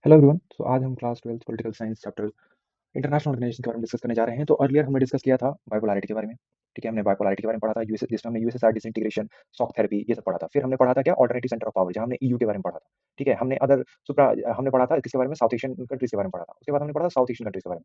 Hello everyone. सो आज हम class 12th political science chapter international organisation के बारे में डिस्कस करने जा रहे हैं। तो अर्लियर हमने डिस्कस किया था बाइपोलैरिटी के बारे में। ठीक है, हमने बाइपोलैरिटी के बारे में पढ़ा था, यूएस जिसमें हमने यूएसएसआर डिसइंटीग्रेशन, शॉक थेरेपी ये सब पढ़ा था। फिर हमने पढ़ा था क्या, ऑल्टरनेटिव सेंटर ऑफ पावर, जहां हमने ईयू के बारे में पढ़ा था। ठीक है, हमने अदर सुप्रा हमने पढ़ा था किसके बारे में, साउथ एशियन कंट्रीज के बारे में पढ़ा था। उसके बाद हमने पढ़ा था साउथ एशियन कंट्रीज के बारे में,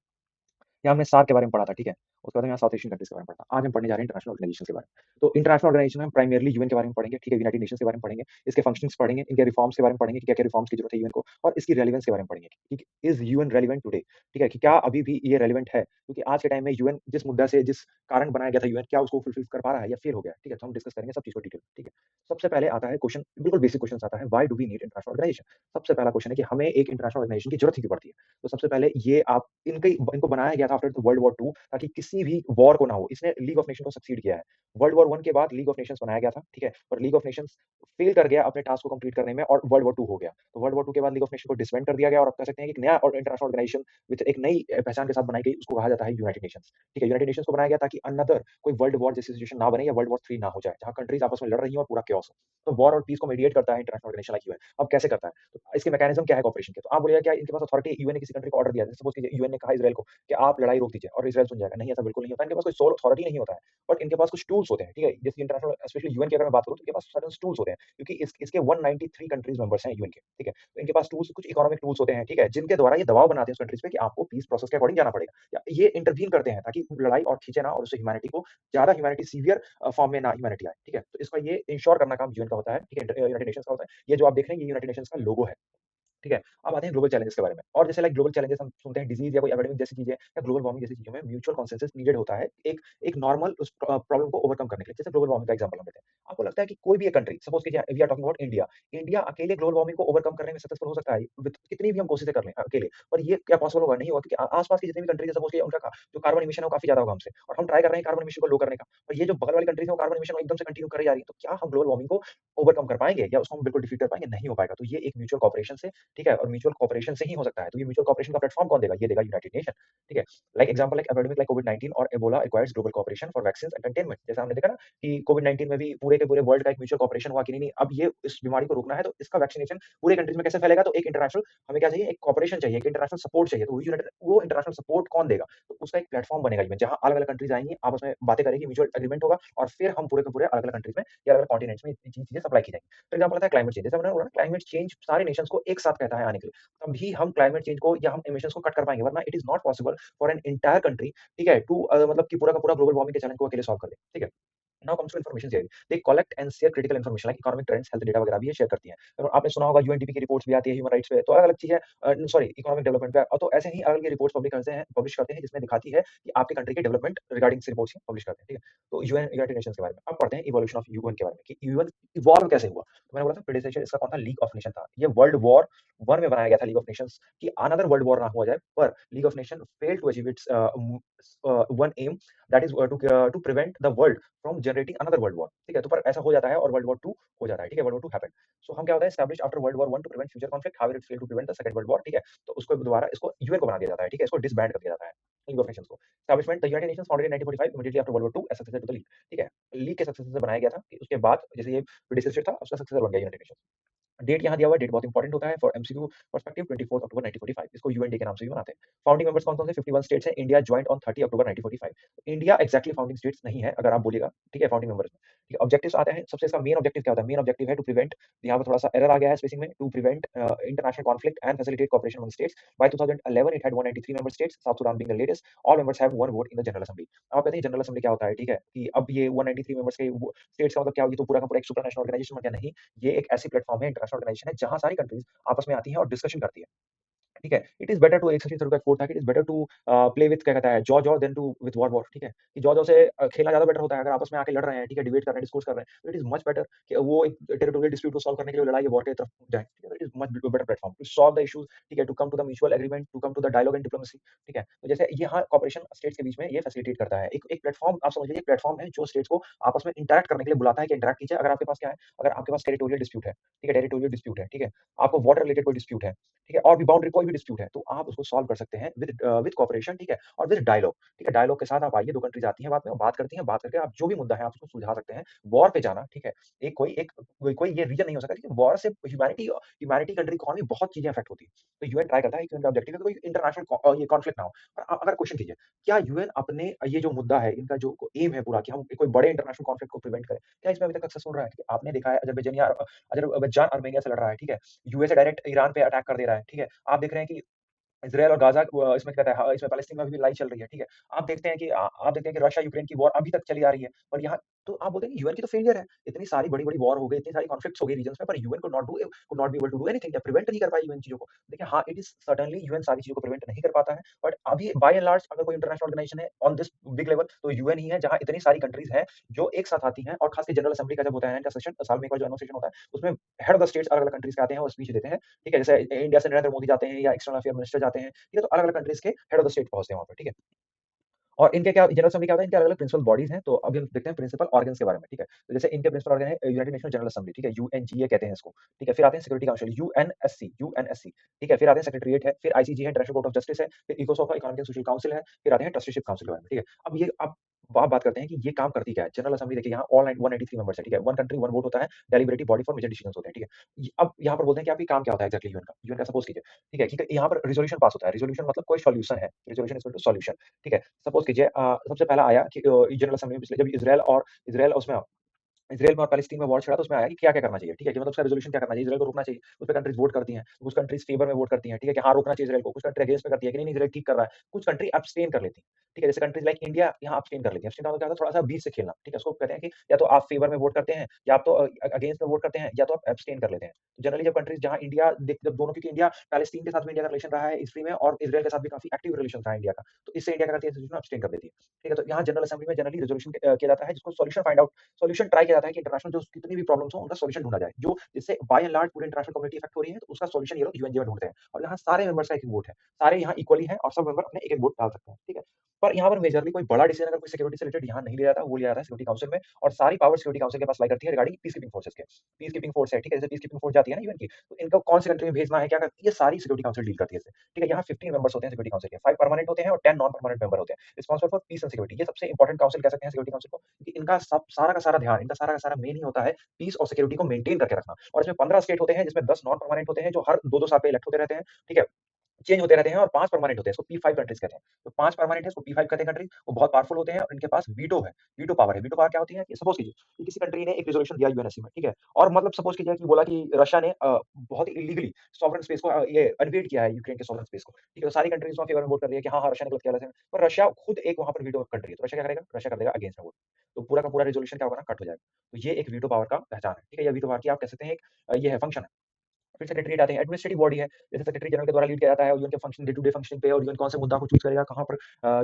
यहाँ हमने सार्क के बारे में पढ़ा था। ठीक है, उसके बाद हम यहाँ साउथ एशियन कंट्रीज के बारे में पढ़ा था। आज हम पढ़ने जा रहे हैं इंटरनेशनल ऑर्गेनाइजेशन के बारे में। तो इंटरनेशनल ऑर्गेनाइजेशन में हम प्राइमरली यूएन के बारे में पढ़ेंगे। ठीक है, यूनाइटेड नेशंस के बारे में पढ़ेंगे, इसके फंक्शंस पढ़ेंगे, इनके रिफॉर्म्स के बारे में पढ़ेंगे कि क्या क्या रिफॉर्म्स की जरूरत है यूएन को, और इसकी रेलिवेंस के बारे में पढ़ेंगे कि इज यूएन रेलिवेंट टुडे। ठीक है, कि क्या अभी भी ये रेलिवेंट है, क्योंकि आज के टाइम में यूएन जिस मुद्दा से, जिस कारण बनाया गया था यूएन, क्या उसको फुलफिल कर पा रहा है या फेल हो गया। ठीक है, तो हम डिस्कस करेंगे सब चीज को डिटेल। ठीक है, सबसे पहले आता है क्वेश्चन, बिल्कुल बेसिक क्वेश्चन आता है, why do we need international organisation. सबसे पहला क्वेश्चन है कि हमें एक इंटरनेशनल ऑर्गेनाइजेशन की जरूरत ही क्यों पड़ती है। तो सबसे पहले ये आप इनको बनाया गया था आफ्टर वर्ल्ड वॉर टू, ताकि किसी भी वॉर को ना हो। इसने लीग ऑफ नेशन को सक्सीड किया है। वर्ल्ड वॉर वन के बाद लीग ऑफ नेशंस बनाया गया था। ठीक है, और लीग ऑफ नेशंस फेल कर गया अपने टास्क को कंप्लीट करने में, और वर्ल्ड वॉर टू हो गया। तो वर्ल्ड वॉर टू के बाद लीग ऑफ नेशन को डिसबैंड कर दिया गया, और आप कह सकते हैं कि एक नया और इंटरनेशनल ऑर्गेनाइजेशन विद एक नई पहचान के साथ बनाई गई, उसको कहा जाता है यूनाइटेड नेशंस। ठीक है, यूनाइटेड नेशंस को बनाया गया ताकि अनदर कोई वर्ल्ड वॉर जैसी सिचुएशन ना बने, या वर्ल्ड वॉर थ्री ना हो जाए, जहां कंट्रीज आपस में लड़ रही हो और पूरा chaos हो। तो वॉर और पीस को मीडिएट करता है इंटरनेशनल ऑर्गेनाइजेशन लाइक यूएन। अब कैसे करता है, तो इसके मैकेनिज्म क्या है कॉपरेशन के। तो आप बोलिएगा क्या इनके पास अथॉरिटी, यूएन ने किसी कंट्री को ऑर्डर दिया, सपोज कीजिए यूएन ने कहा इसराइल को कि आप लड़ाई रोक दीजिए, और इसराइल सुन जाएगा? नहीं, ऐसा बिल्कुल नहीं होता। इनके पास कोई सोल अथॉरिटी नहीं होता है, बट इनके पास कुछ टूल्स होते हैं। ठीक है, जैसे इंटरनेशनल स्पेशली यूएन की अगर मैं बात करूं, तो इनके पास सर्टेन टूल्स होते हैं, क्योंकि इसके 193 कंट्रीज मेंबर्स हैं यूएन के। ठीक है, तो इनके पास टूल्स, कुछ इकोनॉमिक टूल्स होते हैं। ठीक है, जिनके द्वारा ये दबाव बनाते हैं उस कंट्रीज पे कि आपको पीस प्रोसेस के अकॉर्डिंग जाना पड़ेगा, या ये इंटरवीन करते हैं ताकि लड़ाई और खींचे ना, और उससे ह्यूमैनिटी को ज्यादा, ह्यूमैनिटी सीवियर फॉर्म में ना ह्यूमैनिटी आए। ठीक है, तो इसका ये इंश्योर करना काम यूएन का होता है। ठीक है, यूनाइटेड नेशंस का होता है। ये जो आप देख रहे हैं, ये यूनाइटेड नेशंस का लोगो है। ठीक है, अब आते हैं ग्लोबल चैलेंजेस के बारे में। और जैसे लाइक ग्लोबल चैलेंजेस हम सुनते हैं, डिजीज या कोई एपिडेमिक जैसी चीजें, या ग्लोबल वार्मिंग जैसी चीजों में म्यूचुअल कंसेंसस नीडेड होता है, एक एक नॉर्मल उस प्रॉब्लम को ओवरकम करने के लिए। जैसे ग्लोबल वार्मिंग का एग्जांपल हम लेते हैं, आपको लगता है कि कोई भी एक कंट्री, सपोज कीजिए we are talking about India, India अकेले ग्लोबल वार्मिंग को ओवरकम करने में सक्सेसफुल हो सकता है विद कितनी भी हम कोशिशें कर लें अकेले, और ये क्या पॉसिबल होगा? नहीं होगा, क्योंकि आसपास की जितनी भी कंट्रीज है, सपोज कीजिए उनका जो कार्बन इमिशन है वो काफी ज्यादा होगा हमसे, और हम ट्राई कर रहे हैं कार्बन इमिशन को लो करने का, और ये जो बगल वाली कंट्रीज है वो कार्बन इमिशन एकदम से कंटिन्यू कर जा रही है। तो क्या हम ग्लोबल वार्मिंग को ओवरकम कर पाएंगे, या उसको हम बिल्कुल डिफीट कर पाएंगे? नहीं हो पाएगा। तो ये एक म्यूचुअल कॉपरेशन से, ठीक है, और म्यूचुअल कॉपरेशन से ही हो सकता है। तो ये म्यूचुअल कॉपरेशन का प्लेटफॉर्म कौन देगा? ये देगा यूनाइटेड नेशन। ठीक है, like example, like epidemic like कोविड-19 और Ebola requires global cooperation for vaccine and containment. जैसा हमने देखा ना कि कोविड-19 में भी पूरे के पूरे वर्ल्ड का एक म्यूचुअल कॉपरेशन हुआ कि नहीं नहीं, अब ये इस बीमारी को रोकना है, तो इसका वैक्सीनेशन पूरे कंट्रीज में कैसे फैलेगा? तो एक इंटरनेशनल, हमें क्या चाहिए? एक कॉपरेशन चाहिए, एक इंटरनेशनल सपोर्ट चाहिए। तो वो इंटरनेशनल सपोर्ट कौन देगा? तो उसका एक प्लेटफॉर्म बनेगा इवेंट, जहां अलग अलग कंट्रीज आएंगी, आपस में बातें करेंगी, म्यूचुअल एग्रीमेंट होगा, और फिर हम पूरे के पूरे अलग अलग कंट्रीज में या अलग अलग कॉन्टिनेंट्स में ये चीजें सप्लाई की जाएंगी। फॉर एग्जाम्पल आता है क्लाइमेट चेंज। जैसे मैंने बोला, क्लाइमेट चेंज सारे नेशंस को एक साथ कहता है आने के लिए, तभी हम क्लाइमेट चेंज को या हम एमिशंस को कट कर पाएंगे, वरना it is not possible for an entire country, ठीक है, टू मतलब कि पूरा का पूरा ग्लोबल वार्मिंग के चैलेंज को अकेले सॉल्व कर दे। ठीक है, now comes to information sharing. They collect and share critical information like economic trends, health data वगैरह भी ये शेयर करती हैं। और आपने सुना होगा यूएनडीपी की रिपोर्ट्स भी आती है ह्यूमन राइट्स पे, तो अलग अलग चीजें, सॉरी, इकोनॉमिक डेवलपमेंट पे, तो ऐसे ही अलग अलग रिपोर्ट्स पब्लिश करते हैं, जिसमें दिखाती है कि आपके कंट्री के डेवलपमेंट रिगार्डिंग रिपोर्ट्स पब्लिश करते हैं। ठीक है, तो यूएन, यूनाइटेड नेशंस के बारे में अब पढ़ते हैं, इवोल्यूशन ऑफ यूएन के बारे में, कि यूएन इवॉल्व कैसे हुआ। तो मैंने बोला था प्रेडिसेचर इसका कौन था? लीग ऑफ नेशन था। ये वर्ल्ड वॉर वन में बनाया गया था लीग ऑफ नेशंस, कि अनदर वर्ल्ड वॉर ना हुआ जाए, पर league of nation fail to achieve its one aim, that is to prevent the world from generating another world war. ठीक है, तो पर ऐसा हो जाता है और वर्ल्ड वॉर टू हो जाता है। ठीक है, वर्ल्ड वॉर टू हैपेंड। सो हम क्या होता है, establish after world war one to prevent future conflict, how it fail to prevent the second world war. ठीक है, तो उसको दोबारा इसको यूएन को बना दिया जाता है। ठीक है, इसको डिसबैंड कर दिया जाता है लीग ऑफ नेशंस को। Establishment, the united nations founded in 1945 immediately after world war two as successor to the league. ठीक है, लीग के सक्सेसर से बनाया गया था, कि उसके बाद जैसे ये प्रेडिसेसर था, उसका सक्सेसर बन गया यूनाइटेड नेशंस। डेट यहाँ दिया हुआ है, डेट बहुत इंपॉर्टेंट होता है फॉर एमसीक्यू पर्सपेक्टिव, 24 अक्टूबर 1945, इसको यूएन डे के नाम से भी मनाते हैं। फाउंडिंग मेंबर्स कौन कौन से? 51 स्टेट्स हैं। India joint on 30 October 1945। India exactly founding states नहीं है, अगर आप बोलिएगा। ठीक है, फाउंडिंग मेंबर्स में। ठीक है, ऑब्जेक्टिव्स आते हैं, सबसे इसका मेन ऑब्जेक्टिव क्या होता है? मेन ऑब्जेक्टिव है टू प्रिवेंट, यहाँ पर थोड़ा सा एरर आ गया है स्पेसिंग में, to prevent international conflict and facilitate cooperation among states. By 2011 it had 193 member states, South Sudan being the latest. All members have one vote in the general assembly. आप कहते हैं जनरल असेंबली क्या होता है? ठीक है, कि अब ये 193 मेंबर्स के स्टेट्स का मतलब क्या होगी? तो पूरा का पूरा एक सुप्रानेशनल ऑर्गेनाइजेशन बन गया? नहीं, ये एक ऐसी प्लेटफॉर्म है, इंटरनेशनल ऑर्गेनाइजेशन है, जहां सारी कंट्रीज आपस में आती हैं और डिस्कशन करती है। ठीक है, इट इज बेटर टू, एक सचिन तेंदुलकर का कोट था कि it is better to play with, क्या कहता है, jaw jaw than to with war war. ठीक है, कि जॉ जॉ से खेलना ज्यादा बेटर होता है। अगर आपस में आके लड़ रहे हैं, ठीक है, डिबेट कर रहे हैं, डिस्कोर्स कर रहे हैं, तो इट इज मच बेटर कि वो एक टेरिटोरियल डिस्प्यूट को सॉल्व करने के लिए लड़ाई वॉर की तरफ जाए। ठीक है, it is much better platform to solve the issues. ठीक है, to come to the mutual agreement, to come to the dialogue and diplomacy. ठीक है, तो जैसे यहाँ कॉपरेशन स्टेट्स के बीच में ये फैसिलिटेट करता है, एक एक प्लेटफॉर्म, आप समझ लीजिए प्लेटफॉर्म है जो स्टेट्स को आपस में इंटरेक्ट करने के लिए बुलाता है कि इंटरेक्ट कीजिए। अगर आपके पास क्या है, अगर आपके पास टेरिटोरियल डिस्प्यूट है, ठीक है, टेरिटोरियल डिस्प्यूट है, ठीक है, आपको वाटर रिलेटेड कोई डिस्प्यूट है, ठीक है, और भी बाउंड्री, कोई भी डिस्प्यूट है तो आप उसको सॉल्व कर सकते हैं विद कोऑपरेशन, ठीक है, और विद डायलॉग, ठीक है। डायलॉग के साथ आप आइए, 2 कंट्रीज़ आती हैं बाद में, बात करती हैं, बात करके आप जो भी मुद्दा है आप उसको सुलझा सकते हैं। वॉर पे जाना, ठीक है, कोई ये रीज़न नहीं हो सकता, ठीक है। वॉर से ह्यूमैनिटी कंट्री इकोनॉमी बहुत चीज़ें अफेक्ट होती हैं। तो यूएन ट्राई करता है कि उनका ऑब्जेक्टिव है कि कोई इंटरनेशनल ये कॉन्फ्लिक्ट ना हो। अगर क्वेश्चन कीजिए, क्या यूएन अपने ये जो मुद्दा है, इनका जो एम है पूरा कि हम कोई बड़े इंटरनेशनल कॉन्फ्लिक्ट को प्रिवेंट करें, क्या इसमें अभी तक सक्सेसफुल रहा है? ठीक है, आपने देखा है अज़रबैजान आर्मेनिया से लड़ रहा है, ठीक है। यूएसए डायरेक्ट ईरान पे अटैक कर दे रहा है, ठीक है। आप देख रहे हैं कि इज़राइल और गाज़ा इसमें क्या कहता है, इसमें पैलेस्टीन में अभी भी लड़ाई चल रही है, ठीक है। आप देखते हैं कि रशिया यूक्रेन की वॉर अभी तक चली आ रही है और यहाँ तो आप बोलते हैं कि यूएन की तो फेलियर है। इतनी सारी बड़ी-बड़ी वॉर हो गई, इतनी सारी कॉन्फ्लिक्ट्स हो गई रीजन्स में, पर UN could not be able to do anything, या प्रिवेंट नहीं कर पाई यूएन चीज़ों को। देखिए हाँ, इट इज़ सर्टेनली यूएन सारी चीज़ों को प्रिवेंट नहीं कर पाता है, बट अभी बाय एंड लार्ज अगर कोई इंटरनेशनल ऑर्गनाइजेशन है ऑन दिस बिग लेवल तो यूएन ही है, जहाँ इतनी सारी कंट्रीज़ हैं जो एक साथ आती हैं, और खास के जनरल असेंबली का जब होता है इनका सेशन, साल में एक बार जो एनुअल सेशन होता है, उसमें हेड ऑफ द स्टेट्स अलग-अलग कंट्रीज़ के आते हैं और स्पीच देते हैं, ठीक है। जैसे इंडिया से नरेंद्र मोदी जाते हैं या एक्सटर्नल अफेयर मिनिस्टर जाते हैं, ठीक है, तो अलग-अलग कंट्रीज़ के हेड ऑफ द स्टेट पहुँचते हैं वहाँ पे, ठीक है। और इनके क्या जनरल असेंबली क्या होता है, इनके अलग-अलग प्रिंसिपल बॉडीज़ हैं, तो अभी हम देखते हैं प्रिंसिपल ऑर्गन्स के बारे में, ठीक है। तो जैसे इनके प्रिंसिपल ऑर्गन है यूनाइटेड नेशन जनरल असेंबली, ठीक है, यूएनजीए कहते हैं इसको, ठीक है। फिर आते हैं सिक्योरिटी काउंसिल यूएनएससी, ठीक है। फिर आते हैं सेक्रेटेरिएट है, फिर आईसीजे है, इंटरनेशनल कोर्ट ऑफ जस्टिस है, फिर इकोसोक इकोनॉमिक एंड सोशल काउंसिल है, फिर आते हैं ट्रस्टीशिप काउंसिल के बारे में, ठीक है। अब आप बात करते हैं कि ये काम करती क्या है? जनरल असेंबली देखिए यहाँ ऑल 193 मेंबर्स है, ठीक है। वन कंट्री वन वोट होता है, deliberative body for major decisions होते हैं, ठीक है। अब यहाँ पर बोलते हैं कि आपकी काम क्या होता है एक्जेक्टली यूएन का सपोज कीजिए, ठीक है, कि यहाँ पर रिज़ोल्यूशन पास होता है। रिज़ोल्यूशन मतलब कोई सॉल्यूशन है, resolution is equal to solution, ठीक है। सपोज कीजिए सबसे पहला आया कि जनरल असेंबली में पिछले जब इज़राइल उसमें इज़राइल में और पैलेस्टीन में वॉर छिड़ा तो उसमें आया कि क्या-क्या करना चाहिए, ठीक है? कि मतलब उसका रिज़ॉल्यूशन क्या करना चाहिए, इज़राइल को रोकना चाहिए, उस पे कंट्रीज़ वोट करती हैं, कुछ कंट्रीज़ फेवर में वोट करती हैं, ठीक है? कि हाँ, रोकना चाहिए इज़राइल को, कुछ कंट्री अगेंस्ट में करती है कि नहीं-नहीं इज़राइल ठीक कर रहा है, कुछ कंट्री अब्सटेन कर लेती हैं, ठीक है? जैसे कंट्रीज़ लाइक इंडिया यहाँ अब्सटेन कर लेती है, अब्सटेन का मतलब क्या होता है थोड़ा-सा बीच से खेलना, ठीक है? उसको कहते हैं कि या तो आप फेवर में वोट करते हैं या आप तो अगेंस्ट में वोट करते हैं या तो आप अब्सटेन कर लेते हैं। तो जनरली जब कंट्रीज़ जहाँ इंडिया देख जब दोनों क्योंकि इंडिया पैलेस्टीन के साथ भी इंडिया का रिलेशन रहा है हिस्ट्री में और इज़राइल के साथ भी काफ़ी एक्टिव रिलेशन रहा है इंडिया का, तो इससे इंडिया क्या करती है रिज़ॉल्यूशन अब्सटेन कर देती है, ठीक है? तो यहाँ जनरल असेंबली में जनरली रिज़ॉल्यूशन किया जाता है जिसको सॉल्यूशन ट्राई किया जाता है कि इंटरनेशनल जो कितनी भी प्रॉब्लम्स हो उनका सॉल्यूशन ढूँढा जाए। जो जिससे बाय एंड लार्ज पूरे इंटरनेशनल कम्युनिटी इफेक्ट हो रही है तो उसका सॉल्यूशन ये लोग यूएनजी में ढूँढते हैं और यहाँ सारे मेंबर्स का एक वोट है। सारे यहाँ इक्वली हैं और सब मेंबर अपने एक-एक वोट डाल सकते हैं, ठीक है? पर यहाँ पर मेजरली कोई बड़ा डिसीजन अगर कोई सिक्योरिटी से रिलेटेड यहाँ नहीं लिया जाता, वो लिया जाता है सिक्योरिटी काउंसिल में और सारी पावर सिक्योरिटी काउंसिल के पास लाई करती है रिगार्डिंग पीस कीपिंग फोर्सेस के। पीस कीपिंग फोर्स है, ठीक है? जैसे पीस कीपिंग फोर्स जाती है ना यूएन की, तो इनको कौन सी कंट्री में भेजना है, क्या करती है, ये सारी सिक्योरिटी काउंसिल डील करती है इससे, ठीक है? यहाँ 15 मेंबर्स होते हैं सिक्योरिटी काउंसिल के, 5 परमानेंट होते हैं और 10 नॉन परमानेंट मेंबर होते हैं। Responsible for piece and security ये सबसे इंपोर्टेंट काउंसिल कह सकते हैं सिक्योरिटी काउंसिल को, क्योंकि इनका सब सारा का सारा ध्यान, इनका सारा का सारा मेन ही होता है पीस और सिक्योरिटी को मेंटेन करके रखना। और इसमें 15 स्टेट होते हैं जिसमें 10 नॉन परमानेंट होते हैं जो हर 2-2 साल पे इलेक्ट होते रहते हैं, ठीक है? चेंज होते रहते हैं और 5 परमानेंट होते हैं, इसको P5 कंट्रीज़ कहते हैं। तो 5 परमानेंट है, इसको P5 कहते हैं कंट्री, वो बहुत पावरफुल होते हैं और इनके पास वीटो है, वीटो पावर है। वीटो पावर क्या होती है कि सपोज़ कीजिए कि किसी कंट्री ने एक रिज़ॉल्यूशन दिया यूएनएससी में, ठीक है? और मतलब सपोज़ कीजिए कि बोला कि रशिया ने बहुत ही इल्लीगली सॉवरेन स्पेस को ये इन्वेड किया है यूक्रेन के सॉवरेन स्पेस को, ठीक है? तो सारी कंट्रीज़ वहाँ फेवर में वोट कर रही है कि हाँ, हाँ, रशिया ने गलत किया वैसे में। पर रशिया खुद एक वहाँ पर वीटो कंट्री है, तो रशिया क्या करेगा? रशिया कर देगा अगेंस्ट में वोट। तो पूरा का पूरा रिज़ॉल्यूशन क्या होगा ना, कट हो जाएगा। तो ये एक वीटो पावर का पहचान है, ठीक है? या वीटो पावर की आप कह सकते हैं एक ये है फंक्शन है। फिर सेक्रेटरीएट आते हैं, एडमिनिस्ट्रेटिव बॉडी है, जैसे सेक्रेटरी जनरल के द्वारा लीड किया जाता है और यूएन के function day to day functioning पे और यूएन कौन से मुद्दा को चूज़ करेगा, कहाँ पर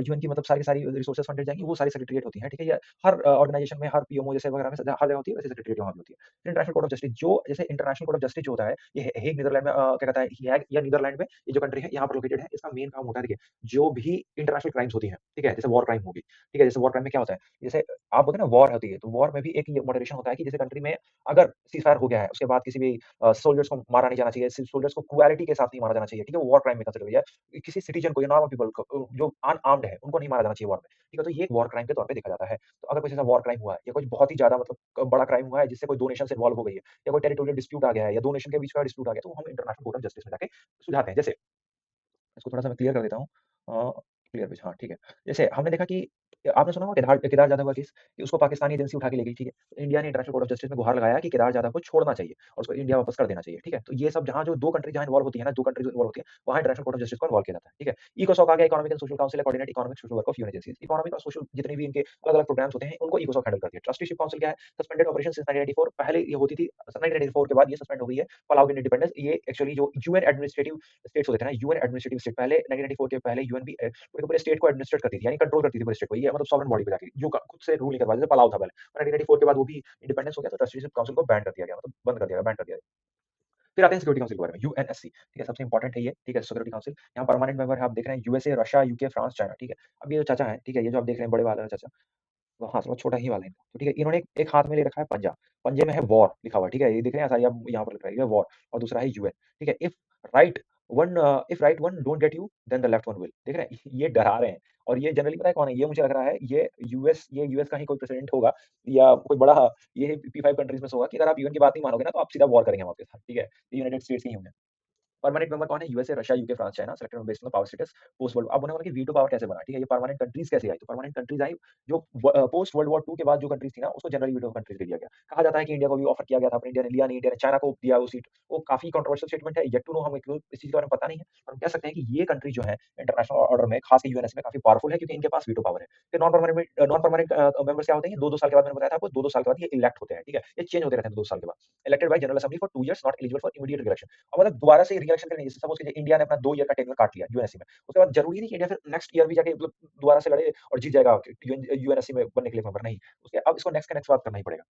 यूएन की मतलब सारी सारी रिसोर्सेज़ फंडेड जाएँगी, वो सारी सेक्रेटरीएट होती हैं, ठीक है? या हर ऑर्गनाइजेशन में, हर पीएमओ जैसे वगैरह में हर जगह होती है, वैसे सेक्रेटरीएट वहाँ भी होती है। फिर इंटरनेशनल कोर्ट ऑफ जस्टिस जो जैसे इंटरनेशनल कोर्ट ऑफ जस्टिस जो होता है, ये हेग नीदरलैंड में क्या कहता है, हेग या नीदरलैंड में ये जो कंट्री है, यहाँ पर लोकेटेड है, इसका मेन काम होता है देखिए, जो भी इंटरनेशनल क्राइम्स होती हैं, ठीक है? जैसे वॉर क्राइम होगी, ठीक है? जैसे वॉर क्राइम में क्या होता है, जैसे आप बोलते हैं ना वॉर होती है, तो वॉर में भी एक ये मॉडरेशन होता है कि जैसे कंट्री में अगर सीज़फायर हो गया है, उसके बाद किसी भी सोल्जर्स को मारा नहीं जाना चाहिए, सिर्फ सोल्जर्स को क्रुएल्टी के साथ नहीं मारा जाना चाहिए, ठीक है? वो वॉर क्राइम में कंसिडर किया जाए। किसी सिटिज़न को या नॉर्मल पीपल को जो अनआर्म्ड है, उनको नहीं मारा जाना चाहिए वॉर में, ठीक है? तो ये एक वॉर क्राइम के तौर पे देखा जाता है। तो अगर कुछ ऐसा वॉर क्राइम हुआ है या कुछ बहुत ही ज़्यादा मतलब बड़ा क्राइम हुआ है जिससे कोई 2 नेशंस इन्वॉल्व हो गई है या कोई टेरिटोरियल डिस्प्यूट आ गया है या 2 नेशन के बीच का डिस्प्यूट आ गया, तो हम इंटरनेशनल कोर्ट ऑफ जस्टिस में जाके सुलझाते हैं। जैसे इसको थोड़ा-सा मैं क्लियर कर देता हूँ। क्लियर पेज हाँ, ठीक है। जैसे हमने देखा कि आपने सुना होगा केदार जाधव का केस कि उसको पाकिस्तानी एजेंसी उठा के ले गई, ठीक है। तो इंडिया ने इंटरनेशनल कोर्ट ऑफ जस्टिस में गुहार लगाया कि केदार जाधव को छोड़ना चाहिए और उसको इंडिया वापस कर देना चाहिए, ठीक है। तो ये सब जहाँ जो 2 कंट्री जहाँ इन्वॉल्व होती है ना, 2 कंट्रीज़ इन्वॉल्व होती है, वहाँ इंटरनेशनल कोर्ट ऑफ जस्टिस को इन्वॉल्व किया जाता है, ठीक है। इकोसॉक आ गया economic and social council coordinate economic social work of UN agencies. Economic और सोशल जितने भी इनके अलग-अलग प्रोग्राम्स होते हैं, उनको इकोसॉक हैंडल करती है। ट्रस्टीशिप काउंसिल क्या है? सस्पेंडेड ऑपरेशन सिंस 1994 पहले ये होती थी, 1994 के बाद ये सस्पेंड हो गई है। पलाऊ की इंडिपेंडेंस ये एक्चुअली जो यूएन एडमिनिस्ट्रेटिव स्टेट्स होते थे ना, यूएन एडमिनिस्ट्रेटिव स्टेट पहले 1994 के पहले यूएन भी पूरे के पूरे स्टेट को एडमिनिस्ट्रेट करती थी, यानी कंट्रोल करती थी पूरे स्टेट को। ये मतलब सॉवरेन बॉडी पे जाके जो खुद से रूल नहीं करवा जैसे पलाऊ था पहले। और 1994 के बाद वो भी इंडिपेंडेंस हो गया, तो ट्रस्टीशिप काउंसिल को बैन कर दिया गया, मतलब बंद कर दिया गया, बैन कर दिया गया। फिर आते हैं सिक्योरिटी काउंसिल के बारे में, यूएनएससी, ठीक है, सबसे इंपॉर्टेंट है ये, ठीक है, सिक्योरिटी काउंसिल। यहाँ परमानेंट मेंबर है, आप देख रहे हैं USA, Russia, UK, France, China, ठीक है। अब ये जो चाचा हैं, ठीक है, ये जो आप देख रहे हैं बड़े वाला चाचा, वो हाँ, थोड़ा छोटा ही वाला है, तो ठीक है, इन्होंने एक हाथ में ले रखा है पंजा, पंजे में है वॉर लिखा हुआ है, ठीक है, ये देख रहे हैं सारी अब यहाँ पर लिखा है, ये वॉर और दूसरा है यूएन, ठीक है। If right one if right one don't get you then the left one will. देख रहे हैं ये डरा रहे हैं। और ये जनरली पता है कौन है? ये मुझे लग रहा है ये यूएस का ही कोई प्रेसिडेंट होगा या कोई बड़ा ये P5 कंट्रीज में से होगा कि अगर आप यूएन की बात नहीं मानोगे ना तो आप सीधा वॉर करेंगे हम आपके साथ, ठीक है? ये यूनाइटेड स्टेट्स के ही होंगे। परमानेंट मेंबर कौन है? USA, Russia, UK, France, China selected based on the power status post world. अब होने वाला कि वीटो पावर कैसे बना, ठीक है? ये परमानेंट कंट्रीज कैसे आई? तो परमानेंट कंट्रीज आई जो पोस्ट वर्ल्ड वॉर 2 के बाद जो कंट्रीज थी ना उसको जनरली वीटो कंट्रीज दे दिया गया। कहा जाता है कि इंडिया को भी ऑफर किया गया था, पर इंडिया ने लिया नहीं, इंडिया ने चाइना को दिया वो सीट। वो काफी कंट्रोवर्शियल स्टेटमेंट है, येट टू नो, हमें इस चीज के बारे में पता नहीं है। हम कह सकते हैं कि ये कंट्री जो है इंटरनेशनल ऑर्डर में, खास के यूएनएस में काफी पावरफुल है क्योंकि इनके पास वीटो पावर है। फिर नॉन परमानेंट मेंबर्स क्या होते हैं? 2-2 साल के बाद, मैंने बताया था आपको 2-2 साल के बाद ये इलेक्ट होते हैं, ठीक है? ये चेंज होते रहते हैं 2 साल के बाद। Elected by General Assembly for 2 years, not eligible for immediate reelection. और मतलब दोबारा से री-इलेक्शन के लिए नहीं। जैसे सपोज कीजिए इंडिया ने अपना 2 ईयर का टेन्योर काट लिया यूएनएससी में। उसके बाद जरूरी नहीं कि इंडिया फिर नेक्स्ट ईयर भी जाके मतलब दोबारा से लड़े और जीत जाएगा यूएनएससी में बनने के लिए मेंबर, नहीं। उसके अब इसको नेक्स्ट का नेक्स्ट बात करना ही पड़ेगा।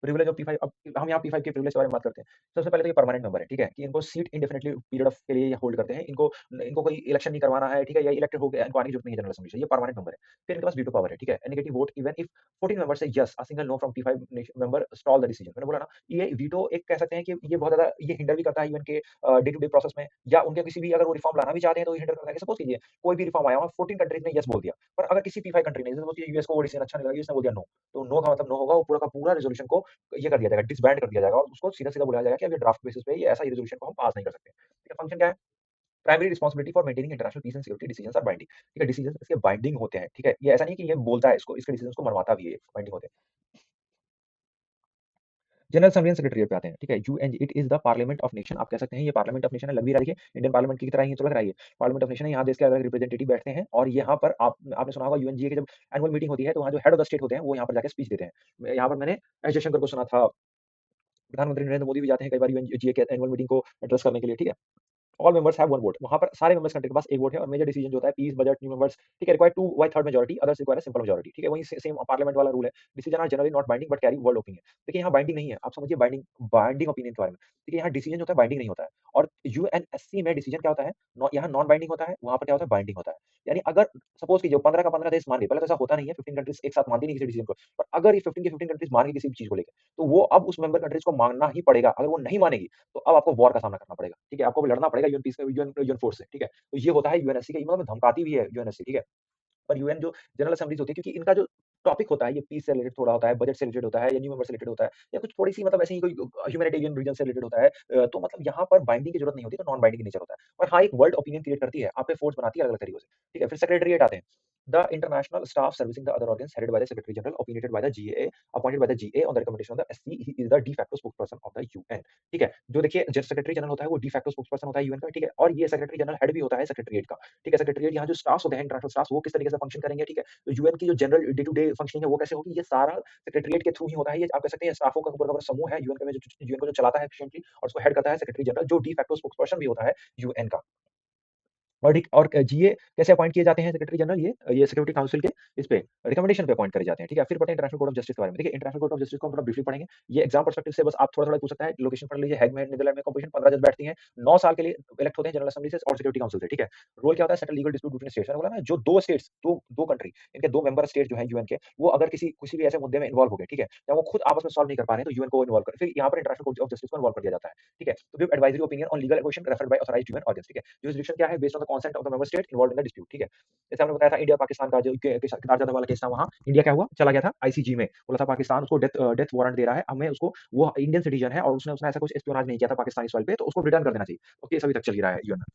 Privilege of P5। अब हम यहाँ P5 के प्रिविलेज के बारे में बात करते हैं। सबसे पहले तो ये परमानेंट मेंबर है, ठीक है? कि इनको सीट इंडेफिनिटली पीरियड ऑफ के लिए होल्ड करते हैं। इनको इनको कोई इलेक्शन नहीं करवाना है, ठीक है? या इलेक्टेड हो गया, इनको आने की जरूरत नहीं है जनरल असेंबली से। ये परमानेंट मेंबर है। फिर इनके पास वीटो पावर है, ठीक है? Negative vote even if 14 members से yes, a single no from P5 member stall the decision. मैंने बोला ना, ये वीटो एक कह सकते हैं कि ये बहुत ज्यादा ये हिंडर भी करता है इवन के डे टू डे प्रोसेस में, या उनके किसी भी अगर वो रिफॉर्म लाना भी चाहते हैं तो ये हिंडर करता है। सपोज कीजिए कोई भी रिफॉर्म आया, वहाँ 14 कंट्रीज ने यस बोल दिया, पर अगर किसी P5 कंट्री ने, जैसे यूएस को वो डिसीजन अच्छा नहीं लगा, यूएस ने बोल दिया नो, तो नो का मतलब नो होगा। वो पूरा का पूरा रेजोल्यूशन को ये कर दिया जाएगा, डिसबैंड कर दिया जाएगा और उसको सीधा-सीधा बोला जाएगा कि अब ये ड्राफ्ट बेसिस पे ये ऐसा ही रेज़ोल्यूशन को हम पास नहीं कर सकते। ठीक है, फंक्शन क्या है? Primary responsibility for maintaining international peace and security, decisions are binding. ठीक है, डिसीजंस इसके बाइंडिंग होते हैं, ठीक है? ये ऐसा नहीं है कि ये बोलता है इसको, इसके डिसीजंस को मनवाता भी है, बाइंडिंग होते हैं। जनरल असेंबली एंड सेक्रेटेरिएट पे आते हैं, ठीक है? UN it is the parliament of nation. आप कह सकते हैं ये पार्लियामेंट ऑफ नेशन है, लग भी रहा है देखिए, इंडियन पार्लियामेंट की तरह ही तो लग रहा है ये। पार्लियामेंट ऑफ नेशन है, यहाँ देश के अलग रिप्रेजेंटेटिव बैठते हैं और यहाँ पर आपने सुना होगा यूएनजीए की जब एनुअल मीटिंग होती है तो वहाँ जो हेड ऑफ द स्टेट होते हैं वो यहाँ पर जाके स्पीच देते हैं। यहाँ पर मैंने एस जयशंकर को सुना था, प्रधानमंत्री नरेंद्र मोदी भी जाते हैं कई बार यूएनजीए के एनुअल मीटिंग को एड्रेस करने के लिए, ठीक है? All members have one vote. वहाँ पर सारे मेंबर्स कंट्री के पास एक वोट है और मेजर डिसीजन जो होता है पीस, बजट, न्यू मेंबर्स, ठीक है, रिक्वायर 2/3 मेजॉरिटी, अदर्स रिक्वायर सिंपल मेजॉरिटी, ठीक है? वही सेम पार्लियामेंट वाला रूल है। Decision are generally not binding but carry world opinion. देखिए यहाँ बाइंडिंग नहीं है, आप समझिए बाइंडिंग बाइंडिंग ओपिनियन के बारे में। देखिए यहाँ डिसीजन जो होता है बाइंडिंग नहीं होता है और यूएनएससी में डिसीजन क्या होता है? यहाँ नॉन बाइंडिंग होता है, वहाँ पर क्या होता है? बाइंडिंग होता है। यानी अगर सपोज कीजिए 15 का 15 देश मान गए, पहले तो ऐसा होता नहीं है, 15 कंट्रीज एक साथ मानती नहीं किसी डिसीजन को। पर अगर ये 15 की 15 कंट्रीज मान गई किसी भी चीज़ को लेके, तो वो अब उस मेंबर कंट्रीज को मानना ही पड़ेगा। अगर वो नहीं मानेगी तो अब आपको वॉर का सामना करना पड़ेगा, ठीक है? आपको लड़ना पड़ेगा UN peace UN UN force से, ठीक है? तो ये होता है यूएनएससी का, मतलब धमकाती भी है यूएनएससी, ठीक है? पर यूएन जो जनरल असेंबलीज़ होती है क्योंकि इनका जो टॉपिक होता है ये पीस से रिलेटेड थोड़ा होता है, बजट से रिलेटेड होता है या न्यू मेंबर से रिलेटेड होता है या कुछ थोड़ी-सी मतलब ऐसे ही कोई ह्यूमैनिटेरियन रीजन से रिलेटेड होता है। तो मतलब यहाँ पर बाइंडिंग की जरूरत नहीं होती, तो नॉन बाइंडिंग नेचर होता है। और हाँ, एक वर्ल्ड ओपिनियन क्रिएट करती है, आप पे फोर्स बनाती है अलग-अलग तरीकों से, ठीक है? फिर सेक्रेटेरिएट आते हैं। The international staff servicing the other organs headed by the secretary general opinionated by the GA appointed by the GA on the recommendation of the SC, he is the de facto spokesperson of the UN, ठीक है? जो देखिए जो secretary general होता है वो de facto spokesperson होता है यूएन का, ठीक है? और ये सेक्रेटरी जनरल हेड भी होता है सेक्रेटेरिएट का, ठीक है? सेक्रेटेरिएट यहाँ जो स्टाफ्स होते हैं इंटरनेशनल स्टाफ्स वो किस तरीके से फंक्शन करेंगे, ठीक है? तो यूएन की जो general day to day functioning है वो कैसे होगी? ये सारा सेक्रेटेरिएट के थ्रू ही होता है। ये आप कह सकते हैं स्टाफों का पूरा का पूरा समूह है यूएन का, में जो यूएन को जो चलाता है एफिशिएंटली और उसको हेड करता है सेक्रेटरी जनरल जो डी फैक्टो स्पोक्सपर्सन भी होता है यूएन का। और ठीक और जीए कैसे अपॉइंट किए जाते हैं सेक्रेटरी जनरल? ये सिक्योरिटी काउंसिल के इस पे रिकमेंडेशन पे अपॉइंट करे जाते हैं, ठीक है? फिर पढ़ते हैं इंटरनेशनल कोर्ट ऑफ जस्टिस के बारे में। देखिए इंटरनेशनल कोर्ट ऑफ जस्टिस को हम थोड़ा ब्रीफली पढ़ेंगे। ये एग्जाम पर्सपेक्टिव से बस आप थोड़ा-थोड़ा पूछ सकता है। लोकेशन पढ़ लीजिए, हेग में नीदरलैंड में कंपोजिशन 15 जज बैठती हैं, 9 साल के लिए इलेक्ट होते हैं जनरल असेंबली से और सिक्योरिटी काउंसिल से, ठीक है? रोल क्या होता है? Settle legal dispute between states. मैंने बोला ना जो 2 स्टेट्स 2 कंट्री इनके 2 मेंबर स्टेट जो हैं यूएन के, वो अगर किसी भी ऐसे मुद्दे में इन्वॉल्व हो गए, ठीक है? या वो खुद आपस में सॉल्व नहीं कर पा रहे हैं तो यूएन को इन्वॉल्व कर फिर यहाँ पर इंटरनेशनल कोर्ट ऑफ जस्टिस को इन्वॉल्व कर दिया जाता है, ठीक है? तो give advisory opinion on legal question referred by authorised UN organs, ठीक है? जुरिसडिक्शन क्या है? Based on the consent of the member state involved in the dispute, ठीक है? जैसे हमने बताया था इंडिया पाकिस्तान का जो केदार जाधव वाला केस था वहाँ इंडिया क्या हुआ? चला गया था आईसीजे में। बोला था पाकिस्तान उसको डेथ वारंट दे रहा है, हमें उसको वो इंडियन सिटीजन है और उसने उसने ऐसा कुछ एस्पियोनाज नहीं किया था पाकिस्तानी सॉइल पे तो उसको रिटर्न कर देना चाहिए। तो केस अभी तक चल ही रहा है यूएन में।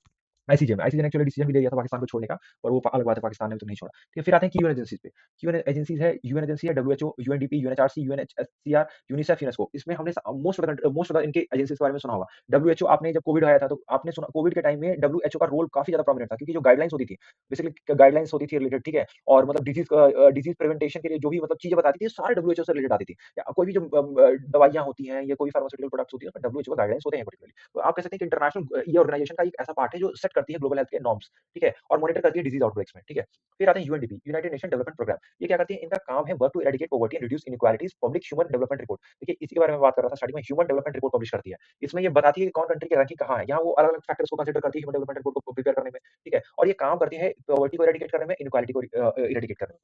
आईसीजे ने एक्चुअली डिसीजन भी दे दिया था पाकिस्तान को छोड़ने का, पर वो अलग बात है पाकिस्तान ने तो नहीं छोड़ा। ठीक है, फिर आते हैं यूएन एजेंसीज पे। यूएन एजेंसीज है, यूएन एजेंसी है WHO, UNDP, UNHRC, UNHCR, UNICEF, UNESCO. इसमें हमने मोस्ट ऑफ द इनके एजेंसीज के बारे में सुना होगा। डब्ल्यूएचओ आपने जब कोविड आया था तो आपने सुना कोविड के टाइम में डब्ल्यूएचओ का रोल काफी ज्यादा प्रोमिनेंट था क्योंकि जो गाइडलाइंस होती थी, बेसिकली गाइडलाइंस होती थी रिलेटेड, ठीक है? और मतलब डिजीज प्रिवेंटेशन के लिए जो भी मतलब चीजें बताती थी सारे डब्ल्यूएचओ से रिलेटेड आती थी। या कोई भी जो दवाइयां होती हैं या कोई फार्मास्यूटिकल प्रोडक्ट्स होती है उसमें डब्ल्यूएचओ का गाइडलाइंस होते हैं पर्टिकुलरली। तो आप कह सकते हैं कि इंटरनेशनल ये ऑर्गेनाइजेशन का एक ऐसा पार्ट है जो सेट करती है ग्लोबल हेल्थ के नॉर्म्स, ठीक है? और मॉनिटर करती है डिजीज आउटब्रेक्स में, ठीक है? फिर आते हैं UNDP, united nation development programme. ये क्या करती है? इनका काम है work to eradicate poverty and reduce inequalities, public human development report. देखिए इसी के बारे में बात कर रहा था स्टार्टिंग में, ह्यूमन डेवलपमेंट रिपोर्ट पब्लिश करती है। इसमें ये बताती है कि कौन कंट्री की रैंकिंग कहाँ है। यहाँ वो अलग-अलग फैक्टर्स को कंसीडर करती है ह्यूमन डेवलपमेंट रिपोर्ट को प्रिपेयर करने में, ठीक है? और ये काम करती है पॉवर्टी को एराडिकेट करने में, इनइक्वालिटी को इरेडिकेट करने में।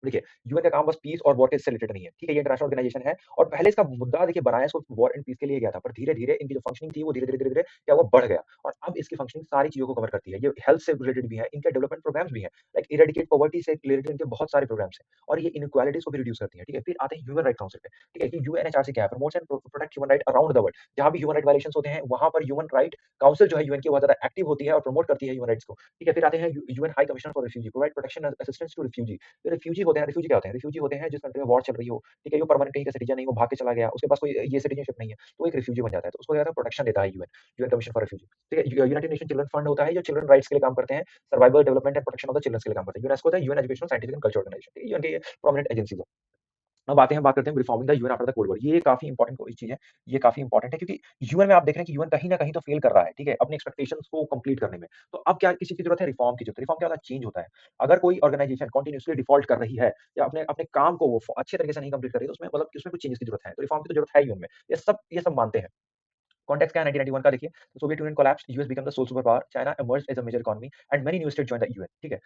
देखिए, यूएन का काम बस पीस और वॉर के से रिलेटेड नहीं है, ठीक है? ये इंटरनेशनल ऑर्गनाइजेशन है और पहले इसका मुद्दा देखिए बनाया इसको वॉर एंड पीस के लिए गया था, पर धीरे-धीरे इनकी जो फंक्शनिंग थी वो धीरे-धीरे क्या हुआ बढ़ गया और अब इसकी फंक्शनिंग सारी चीज़ों को कवर करती है। ये हेल्थ से रिलेटेड भी है, इनके डेवलपमेंट प्रोग्राम्स भी हैं, लाइक इरेडिकेट पॉवर्टी से रिलेटेड इनके बहुत सारे प्रोग्राम्स हैं और ये इनइक्वालिटीज़ को भी रिड्यूस करती है, ठीक है? फिर आते हैं ह्यूमन राइट काउंसिल पे, ठीक है? कि यूएनएचआरसी क्या है? Promotes and protect human right around the world. जहाँ भी ह्यूमन राइट वायलेशंस होते हैं, वहाँ पर ह्यूमन राइट काउंसिल जो है यूएन की बहुत ज़्यादा एक्टिव होती है और प्रमोट करती है ह्यूमन राइट्स को, ठीक है? फिर आते हैं UN high commissioner for refugee, provide protection and assistance to refugee. जो रिफ्यूजी होते हैं, रिफ्यूजी क्या होते हैं? रिफ्यूजी होते हैं जिस कंट्री में वॉर चल रही हो, ठीक है? जो परमानेंट कहीं का सिटीजन नहीं, वो भाग के चला गया, उसके पास कोई ये सिटीजनशिप नहीं है, तो वो एक रिफ्यूजी बन जाता है। तो उसको क्या कहते हैं प्रोटेक्शन देता है UN, UN commission for refugee, ठीक है? यूनाइटेड नेशन चिल्ड्रन फंड होता है, जो चिल्ड्रन राइट्स के लिए काम करते हैं, survival, development and protection of the children के लिए काम करते हैं। यूनेस्को होता है UN educational, scientific and cultural organisation, ठीक है? यूएन के ये प्रोमिनेंट एजेंसीज हैं। अब आते हैं बात करते हैं reforming the UN after the cold war. ये काफ़ी इंपॉर्टेंट कोई चीज़ है, ये काफ़ी इंपॉर्टेंट है क्योंकि यूएन में आप देख रहे हैं कि यूएन कहीं न कहीं तो फेल कर रहा है, ठीक है? अपनी एक्सपेक्टेशंस को कंप्लीट करने में। तो अब क्या किस चीज़ की ज़रूरत है? रिफॉर्म की ज़रूरत है। रिफॉर्म क्या होता है? चेंज होता है। अगर कोई ऑर्गनाइजेशन कंटीन्यूअसली डिफॉल्ट कर रही है या अपने अपने काम को वो अच्छे तरीके से नहीं कंप्लीट कर रही है, तो उसमें मतलब कि उसमें कुछ चेंजेस की ज़रूरत है। तो रिफॉर्म की तो ज़रूरत है ही उनमें। ये सब मानते हैं। कॉन्टेक्स्ट क्या है 1991 का देखिए, Soviet Union collapsed, US become the sole super power, China emerged as a major economy and many new state joined the UN, ठीक है?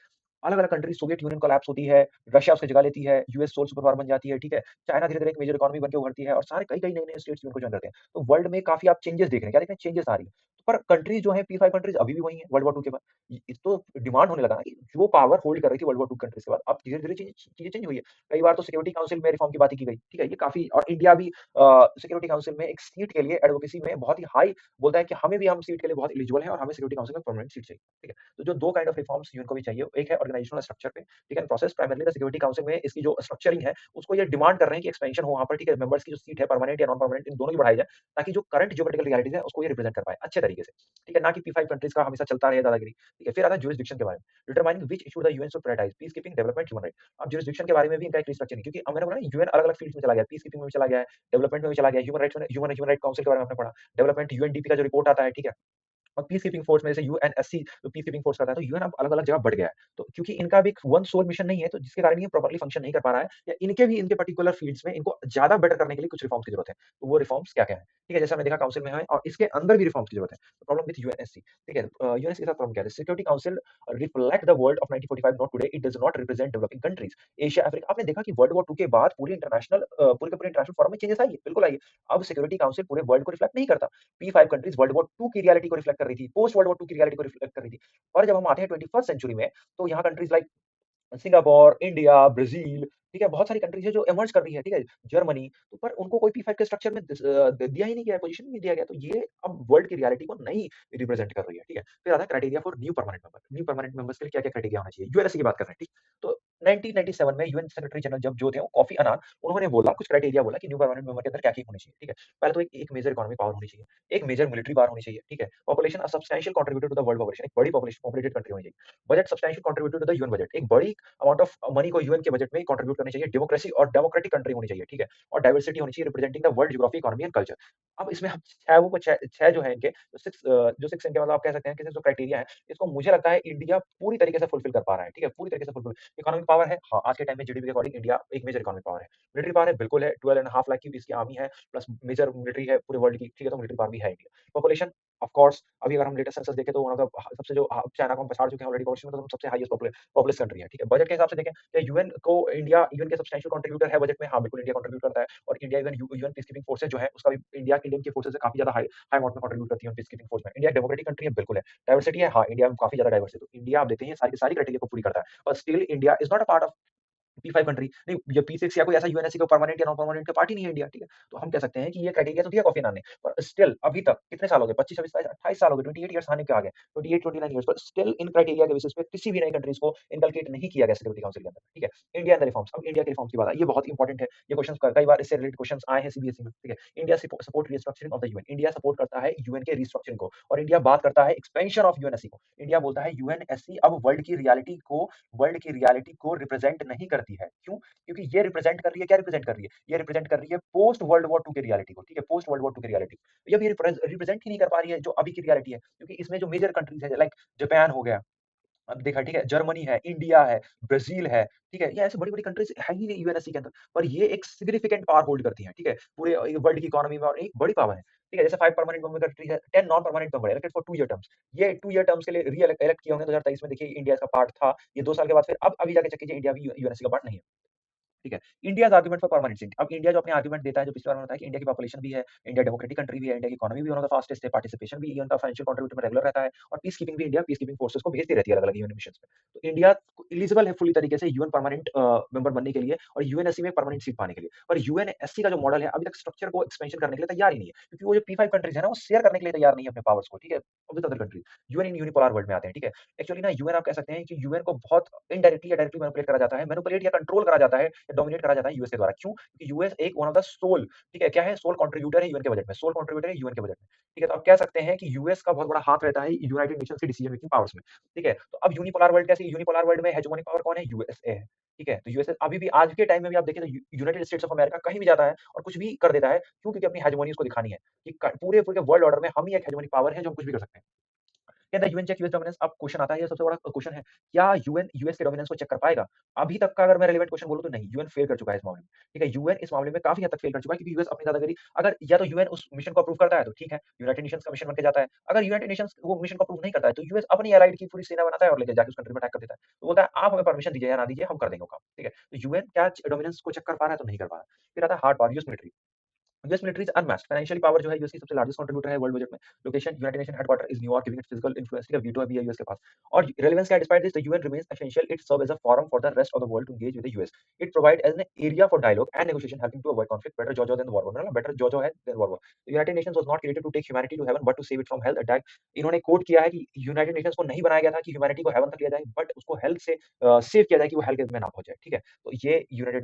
अलग-अलग कंट्री सोवियत यूनियन कोलैप्स होती है, रशिया उसकी जगह लेती है, यूएस सोल सुपर पावर बन जाती है, ठीक है? चाइना धीरे-धीरे एक मेजर इकोनॉमी बन के उभरती है और सारे कई-कई नए-नए स्टेट्स यूएन को जॉइन करते हैं। तो वर्ल्ड में काफ़ी आप चेंजेस देख रहे हैं, क्या देख रहे हैं? चेंजेस आ रही है। पर कंट्रीज़ जो हैं P5 कंट्रीज़ अभी भी वही हैं वर्ल्ड वॉर 2 के बाद। इस तो डिमांड होने लगा ना कि जो पावर होल्ड कर रही थी वर्ल्ड वॉर 2 कंट्रीज़ के बाद, अब धीरे-धीरे चीज़ें चेंज हुई है। कई बार तो सिक्योरिटी काउंसिल में रिफॉर्म की बातें की गई, ठीक है? ये काफ़ी और इंडिया भी सिक्योरिटी काउंसिल में एक सीट के लिए एडवोकेसी में बहुत ही हाई बोलता है कि हमें भी हम सीट के लिए बहुत एलिजिबल हैं और हमें सिक्योरिटी काउंसिल में परमानेंट सीट चाहिए, ठीक है? तो जो 2 काइंड ऑफ रिफॉर्म्स यूएन को भी चाहिए, एक है ऑर्गेनाइजेशनल स्ट्रक्चर पे, ठीक है? Process primarily the security council में इसकी जो स्ट्रक्चरिंग है, उसको ये डिमांड कर रहे हैं कि एक्सपेंशन हो वहाँ पर, ठीक है? मेंबर्स की जो सीट है परमानेंट या नॉन परमानेंट इन दोनों की बढ़ाई जाए, ताकि जो करंट जियोपॉलिटिकल रियलिटीज़ है, उसको ये रिप्रेजेंट कर पाए अच्छे तरीके से, ठीक है? ना कि P5 कंट्रीज़ का हमेशा चलता रहे दादागिरी, ठीक है? फिर आता है ज्यूरिसडिक्शन के बारे में, determining which issue the UN should prioritise, peace keeping, development, human right. अब ज्यूरिसडिक्शन के बारे में भी इनका एक रिस्ट्रक्चर है क्योंकि अब मैंने बोला ना यूएन अलग-अलग फील्ड्स में चला गया, पीस कीपिंग में भी चला गया है, डेवलपमेंट में भी चला गया है, ह्यूमन राइट काउंसिल के बारे में आपने पढ़ा, डेवलपमेंट यूएनडीपी का जो रिपोर्ट आता है, ठीक है? और पीस कीपिंग फोर्स में जैसे यूएनएससी जो पीस कीपिंग फोर्स करता है, तो यूएन अब अलग-अलग जगह बढ़ गया है। तो क्योंकि इनका भी एक वन सोल मिशन नहीं है, तो जिसके कारण ये प्रॉपर्ली फंक्शन नहीं कर पा रहा है या इनके भी इनके पर्टिकुलर फील्ड्स में इनको ज़्यादा बेटर करने के लिए कुछ रिफॉर्म्स की ज़रूरत है। तो वो रिफॉर्म्स क्या-क्या हैं? ठीक है, जैसे हमने देखा काउंसिल में है और इसके अंदर भी रिफॉर्म्स की ज़रूरत है। तो प्रॉब्लम विथ यूएनएससी, ठीक है? यूएनएससी के साथ प्रॉब्लम क्या है? Security council reflect the world of 1945 not today, it does not represent developing countries. Asia, Africa आपने देखा कि वर्ल्ड वॉर 2 के बाद पूरे के पूरे इंटरनेशनल फोरम में चेंजेस आई है, बिल्कुल आई है। अब सिक्योरिटी काउंसिल पूरे वर्ल्ड को रिफ्लेक्ट नहीं करता। P5 कंट्रीज़ वर्ल्ड वॉर 2 की रियलिटी को रिफ्लेक्ट कर रही थी, पोस्ट वर्ल्ड वॉर 2 की रियलिटी को रिफ्लेक्ट कर रही थी। और जब हम आते हैं 21st सेंचुरी में, तो यहाँ countries like Singapore, India, Brazil, ठीक है? बहुत सारी कंट्रीज़ है जो इमर्ज कर रही है, ठीक है? जर्मनी, तो पर उनको कोई P5 के स्ट्रक्चर में दिया ही नहीं गया है, पोज़ीशन ही नहीं दिया गया। तो ये अब वर्ल्ड की रियलिटी को नहीं रिप्रेज़ेंट कर रही है, ठीक है? फिर आता है criteria for new permanent member. New permanent members के लिए क्या-क्या क्राइटेरिया होना चाहिए? यूएनएससी की बात कर रहे हैं, ठीक? तो 1997 में यूएन सेक्रेटरी जनरल जब जो थे वो कोफी अन्नान, उन्होंने बोला कुछ क्राइटेरिया बोला कि न्यू परमानेंट मेंबर के अंदर क्या-क्या होनी चाहिए, ठीक है? पहले तो एक एक मेजर इकोनॉमिक पावर होनी चाहिए, एक मेजर मिलिटरी पावर होनी चाहिए, ठीक है? Population a substantial contributor to the world population, एक बड़ी पॉपुलेटेड कंट्री होनी चाहिए। Budget substantial contributor to the UN budget, एक बड़ी अमाउंट ऑफ मनी को यूएन के बजट में कंट्रीब्यूट करनी चाहिए। डेमोक्रेसी और डेमोक्रेटिक कंट्री होनी चाहिए, ठीक है? और डाइवर्सिटी होनी चाहिए representing the world geography, economy and culture. अब इसमें हम 6 जो है इनके, जो 6 इनके मतलब आप कह सकते हैं कि जो क्राइटेरिया है, इसको मुझे लगता है इंडिया पूरी तरीके से फुलफिल कर पा रहा है, ठीक है? पूरी तरीके से फुलफिल। इकोनॉमिक पावर है, हाँ, आज के टाइम में जीडीपी के अकॉर्डिंग इंडिया एक मेजर इकोनॉमिक पावर है। मिलिटरी पावर है, बिल्कुल है, 12.5 लाख की इसकी आर्मी है, प्लस मेजर मिलिट्री है पूरे वर्ल्ड की, ठीक है? तो मिलिट्री पावर भी है इंडिया। पॉपुलेशन ऑफ कोर्स अभी अगर हम लेटेस्ट सेंसस देखें तो वन ऑफ द सबसे जो चाइना को हम पछाड़ चुके हैं ऑलरेडी पॉपुलेशन में, तो हम सबसे हाईएस्ट पॉपुलस कंट्री है, ठीक है? बजट के हिसाब से देखें, क्या यूएन के सब्सटेंशियल कंट्रीब्यूटर है बजट में? हाँ, बिल्कुल इंडिया कंट्रीब्यूट करता है और India even UN peace keeping forces जो है उसका भी इंडिया की इंडियन की फोर्सेस से काफ़ी ज़्यादा हाई हाई अमाउंट में कंट्रीब्यूट करती है पीस कीपिंग फोर्स में। इंडिया एक डेमोक्रेटिक कंट्री है, बिल्कुल है। डाइवर्सिटी है, हाँ, इंडिया में काफ़ी ज़्यादा डाइवर्स है। तो इंडिया आप देखते हैं सारी की सारी क्राइटेरिया को पूरी करता है और still India is not a part of P5 country नहीं, ये P6 या कोई ऐसा यूएनएससी का परमानेंट या नॉन परमानेंट का पार्ट ही नहीं है इंडिया, ठीक है? तो हम कह सकते हैं कि ये क्राइटेरिया तो दिया कोफी अन्नान ने, पर स्टिल अभी तक कितने साल हो गए? 25, 26, 27, 28 साल हो गए, 28 इयर्स आने के आ गए, 28, 29 इयर्स, पर स्टिल इन क्राइटेरिया के बेसिस पे किसी भी नई कंट्रीज़ को इनकलकेट नहीं किया गया सिक्योरिटी काउंसिल के अंदर, ठीक है? इंडिया एंड द रिफॉर्म्स, अब इंडिया के रिफॉर्म्स की बात आई, ये बहुत इंपॉर्टेंट है। ये क्वेश्चन कई बार इससे रिलेटेड क्वेश्चन आए हैं सीबीएसई में, ठीक है? India support restructuring of the UN, India support करता है यूएन के रीस्ट्रक्चरिंग को और इंडिया बात करता है एक्सपेंशन ऑफ यूएनएससी को। इंडिया बोलता है यूएनएससी अब वर्ल्ड की रियलिटी को रिप्रेजेंट नहीं करती है। क्यों? क्योंकि ये रिप्रेजेंट कर रही है, क्या रिप्रेजेंट कर रही है? ये रिप्रेजेंट कर रही है पोस्ट वर्ल्ड वॉर 2 की रियलिटी को, ठीक है? पोस्ट वर्ल्ड वॉर 2 की रियलिटी। जब ये रिप्रेजेंट ही नहीं कर पा रही है जो अभी की रियलिटी है, क्योंकि इसमें जो मेजर कंट्रीज़ है लाइक जापान हो गया, अब देखा ठीक है, जर्मनी है, इंडिया है, ब्राज़ील है, ठीक है? ये ऐसी बड़ी-बड़ी कंट्रीज़ है ही नहीं यूएनएससी के अंदर, पर ये एक सिग्निफिकेंट पावर होल्ड करती हैं, ठीक है? पूरे वर्ल्ड की इकोनॉमी में और एक बड़ी पावर है, ठीक है? जैसे 5 परमानेंट मेंबर कंट्रीज़ है, 10 नॉन परमानेंट मेंबर है, इलेक्टेड फॉर 2 ईयर टर्म्स। ये 2 ईयर टर्म्स के लिए इलेक्ट किए होंगे 2023 में, देखिए इंडिया इसका पार्ट था, ये 2 साल के बाद फिर अब अभी जाके चेक कीजिए इंडिया भी यूएनएससी का पार्ट नहीं है। ठीक है? India's argument for permanency. अब इंडिया जो अपने आर्गुमेंट देता है, जो पिछली बार मैंने बताया कि इंडिया की पॉपुलेशन भी है, इंडिया डेमोक्रेटिक कंट्री भी है, इंडिया की इकोनॉमी भी वन ऑफ द फास्टेस्ट है, पार्टिसिपेशन भी यूएन का फाइनेंशियल कंट्रीब्यूटर में रेगुलर रहता है और पीस कीपिंग भी इंडिया पीस कीपिंग फोर्सेस को भेजती रहती है अलग-अलग यूएन मिशंस में। तो इंडिया एलिजिबल है फुली तरीके से यूएन परमानेंट मेंबर बनने के लिए और यूएनएससी में परमानेंट सीट पाने के लिए। पर यूएनएससी का जो मॉडल है, अभी तक स्ट्रक्चर को एक्सपेंशन करने के लिए तैयार ही नहीं है, क्योंकि वो जो P5 कंट्रीज़ है ना, वो शेयर करने के लिए तैयार नहीं है अपने पावर्स को, ठीक है? With other countries. UN in unipolar world में आते हैं, ठीक है? एक्चुअली ना यूएन आप कह सकते हैं कि यूएन को बहुत इनडायरेक्टली या डायरेक्टली मैनिपुलेट करा जाता है, मैनिपुलेट या कंट्रोल करा जाता है या डोमिनेट करा जाता है यूएस के द्वारा। क्यों? क्योंकि यूएस एक वन ऑफ द सोल, ठीक है? क्या है? सोल कंट्रीब्यूटर है यूएन के बजट में, सोल कंट्रीब्यूटर है यूएन के बजट में, ठीक है? तो आप कह सकते हैं कि यूएस का बहुत बड़ा हाथ रहता है यूनाइटेड नेशंस की डिसीजन मेकिंग पावर्स में, ठीक है? तो अब यूनिपोलर वर्ल्ड कैसे यूनिपोलर वर्ल्ड में हेजेमोनिक पावर कौन है? यूएसए है, ठीक है? तो यूएसए अभी भी आज के टाइम में भी आप देखें तो यूनाइटेड स्टेट्स ऑफ अमेरिका कहीं भी जाता है और कुछ भी कर देता है। क्यों? क्योंकि अपनी हेजेमोनी उसको दिखानी है कि पूरे पूरे वर्ल्ड ऑर्डर में हम ही एक हेजेमोनिक पावर है जो हम कुछ भी कर सकते हैं। कहता है यूएन चेक यूएस डोमिनेंस। अब क्वेश्चन आता है, ये सबसे बड़ा क्वेश्चन है, क्या यूएन यूएस के डोमिनेंस को चेक कर पाएगा? अभी तक का अगर मैं रिलेवेंट क्वेश्चन बोलूँ तो नहीं, यूएन फेल कर चुका है इस मामले में। ठीक है, यूएन इस मामले में काफ़ी हद तक फेल कर चुका है क्योंकि यूएस अपनी दादागिरी, अगर या तो यूएन उस मिशन को अप्रूव करता है तो ठीक है, यूनाइटेड नेशंस का मिशन बन के जाता है। अगर यूनाइटेड नेशंस वो मिशन को अप्रूव नहीं करता है तो यूएस अपनी एलाइड की पूरी सेना बनाता है और लेके जाके उस कंट्री में अटैक कर देता है। तो बोलता है आप हमें परमिशन दीजिए या ना दीजिए, हम कर देंगे वो काम। ठीक है, तो यूएन क्या डोमिनेंस को चेक कर पा रहा है? तो नहीं कर पा रहा है। फिर आता है hard power, US military. US military is unmatched financially, power जो है यूएस की सबसे लार्जेस्ट कंट्रीब्यूटर है वर्ल्ड बजट में। Location United nation headquarter is New York, giving it physical influence, ठीक है, वीटो भी है यूएस के पास। और रेलेवेंस क्या है? Despite this the UN remains essential, it serve as a forum for the rest of the world to engage with the US. It provide as an area for dialogue and negotiation helping to avoid conflict better jaw jaw than war, मतलब better jaw jaw है than war. United Nations was not created to take humanity to heaven but to save it from hell attack. इन्होंने quote किया है कि United Nations को नहीं बनाया गया था कि ह्यूमैनिटी को हेवन तक लिया जाए, बट उसको हेल से सेव किया जाए कि वो हेल के में ना पहुंचे। ठीक है, तो ये यूनाइटेड